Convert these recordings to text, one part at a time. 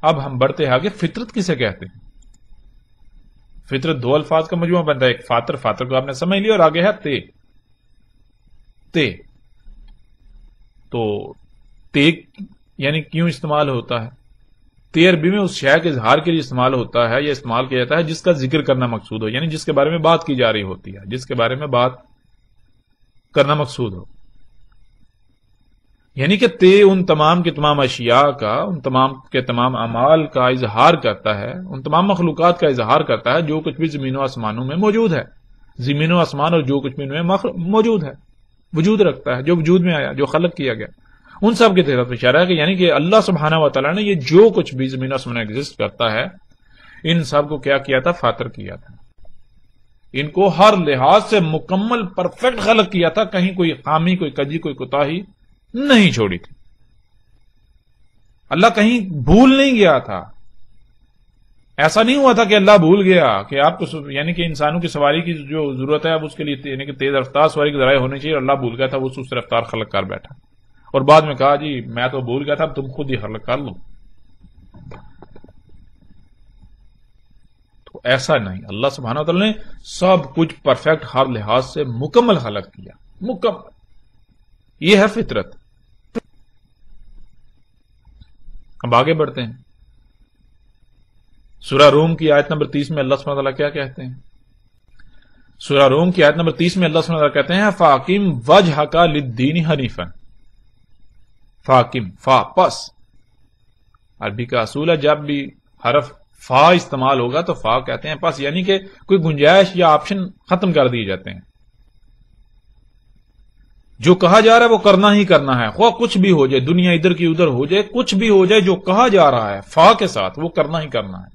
اب ہم بڑھتے ہیں آگے. فطرت کسے کہتے ہیں؟ فطرت دو الفاظ کا مجموعہ بنتا ہے. ایک فاطر، فاطر کو آپ نے سمجھ لیا، اور آگے ہے تے. تے تو تے یعنی کیوں استعمال ہوتا ہے؟ تے عربی میں اس شے کے اظہار کے لیے استعمال ہوتا ہے یا استعمال کیا جاتا ہے جس کا ذکر کرنا مقصود ہو، یعنی جس کے بارے میں بات کی جا رہی ہوتی ہے، جس کے بارے میں بات کرنا مقصود ہو. یعنی کہ تے ان تمام کے تمام اشیاء کا، ان تمام کے تمام اعمال کا اظہار کرتا ہے، ان تمام مخلوقات کا اظہار کرتا ہے جو کچھ بھی زمین و آسمانوں میں موجود ہے. زمین و آسمان اور جو کچھ بھی ان میں موجود ہے، وجود رکھتا ہے، جو وجود میں آیا، جو خلق کیا گیا، ان سب کی طرف اشارہ ہے کہ یعنی کہ اللہ سبحانہ و تعالیٰ نے یہ جو کچھ بھی زمین و آسمان ایگزسٹ کرتا ہے ان سب کو کیا کیا تھا؟ فاطر کیا تھا. ان کو ہر لحاظ سے مکمل پرفیکٹ خلق کیا تھا، کہیں کوئی خامی، کوئی کجی، کوئی کوتاہی نہیں چھوڑی تھی. اللہ کہیں بھول نہیں گیا تھا. ایسا نہیں ہوا تھا کہ اللہ بھول گیا کہ آپ کو یعنی کہ انسانوں کی سواری کی جو ضرورت ہے اب اس کے لیے یعنی کہ تیز رفتار سواری کے ذرائع ہونے چاہیے، اور اللہ بھول گیا تھا، وہ اس رفتار خلق کر بیٹھا اور بعد میں کہا جی میں تو بھول گیا تھا، تم خود ہی خلق کر لو. تو ایسا نہیں، اللہ سبحانہ و تعالیٰ نے سب کچھ پرفیکٹ ہر لحاظ سے مکمل خلق کیا، مکمل. یہ ہے فطرت. اب آگے بڑھتے ہیں. سورہ روم کی آیت نمبر 30 میں اللہ سبحانہ و تعالیٰ کیا کہتے ہیں؟ سورہ روم کی آیت نمبر 30 میں اللہ سبحانہ و تعالیٰ کہتے ہیں فَأَقِمْ وَجْهَكَ لِلدِّينِ حَنِيفًا. فاقم، فا پس. عربی کا اصول ہے جب بھی حرف فا استعمال ہوگا تو فا کہتے ہیں پس، یعنی کہ کوئی گنجائش یا آپشن ختم کر دیے جاتے ہیں. جو کہا جا رہا ہے وہ کرنا ہی کرنا ہے، خواہ کچھ بھی ہو جائے، دنیا ادھر کی ادھر ہو جائے، کچھ بھی ہو جائے، جو کہا جا رہا ہے فا کے ساتھ وہ کرنا ہی کرنا ہے.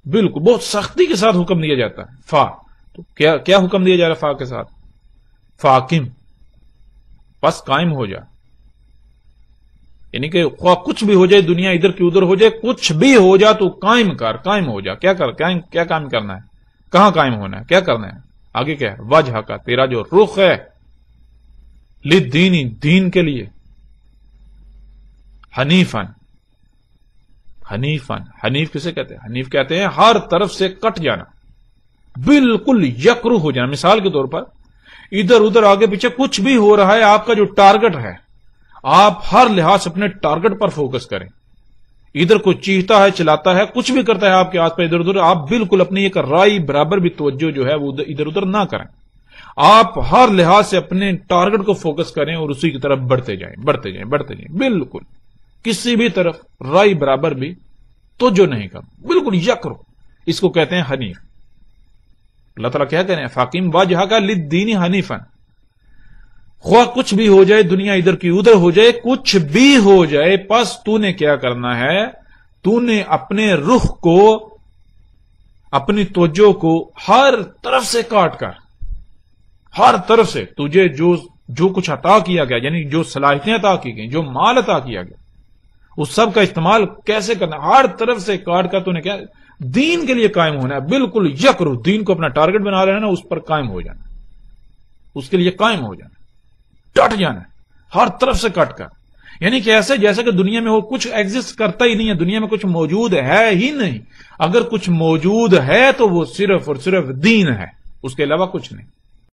بالکل بہت سختی کے ساتھ حکم دیا جاتا ہے. فا تو کیا حکم دیا جا رہا ہے فا کے ساتھ؟ فاقم، پس قائم ہو جا. یعنی کہ خواہ کچھ بھی ہو جائے، دنیا ادھر کی ادھر ہو جائے، کچھ بھی ہو جا تو قائم کر، قائم ہو جا. کیا قائم کرنا ہے؟ کہاں قائم ہونا ہے؟ کیا کرنا ہے؟ آگے کیا ہے؟ وجہ کا، تیرا جو رخ ہے، للدینی، دین کے لیے، حنیفن. حنیفن، حنیف کسے کہتے ہیں؟ حنیف کہتے ہیں ہر طرف سے کٹ جانا، بالکل یکرو ہو جانا. مثال کے طور پر ادھر ادھر آگے پیچھے کچھ بھی ہو رہا ہے، آپ کا جو ٹارگٹ ہے آپ ہر لحاظ سے اپنے ٹارگٹ پر فوکس کریں. ادھر کوئی چیختا ہے، چلاتا ہے، کچھ بھی کرتا ہے آپ کے آس پاس ادھر ادھر، آپ بالکل اپنی ایک رائی برابر بھی توجہ جو ہے وہ ادھر ادھر نہ کریں. آپ ہر لحاظ سے اپنے ٹارگٹ کو فوکس کریں اور اسی کی طرف بڑھتے جائیں، بڑھتے جائیں، بڑھتے جائیں. بالکل کسی بھی طرف رائی برابر بھی توجہ نہیں کرو، بالکل یکرو. اس کو کہتے ہیں حنیف. اللہ تعالیٰ کیا کہہ رہے ہیں؟ فاقم وجہک للدین حنیفا. خواہ کچھ بھی ہو جائے، دنیا ادھر کی ادھر ہو جائے، کچھ بھی ہو جائے، پس تو نے کیا کرنا ہے؟ تو نے اپنے رخ کو، اپنی توجہ کو ہر طرف سے کاٹ کر، ہر طرف سے تجھے جو کچھ عطا کیا گیا، یعنی جو صلاحیتیں عطا کی گئیں، جو مال عطا کیا گیا، اس سب کا استعمال کیسے کرنا؟ ہر طرف سے کاٹ کر تو نے کیا؟ دین کے لیے قائم ہونا ہے. بالکل یکرو، دین کو اپنا ٹارگٹ بنا رہے ہیں نا، اس پر قائم ہو جانا، اس کے لیے قائم ہو جانا، ڈٹ جانا ہر طرف سے کٹ کر. یعنی کہ ایسے جیسے کہ دنیا میں وہ کچھ ایگزسٹ کرتا ہی نہیں ہے، دنیا میں کچھ موجود ہے ہی نہیں. اگر کچھ موجود ہے تو وہ صرف اور صرف دین ہے، اس کے علاوہ کچھ نہیں.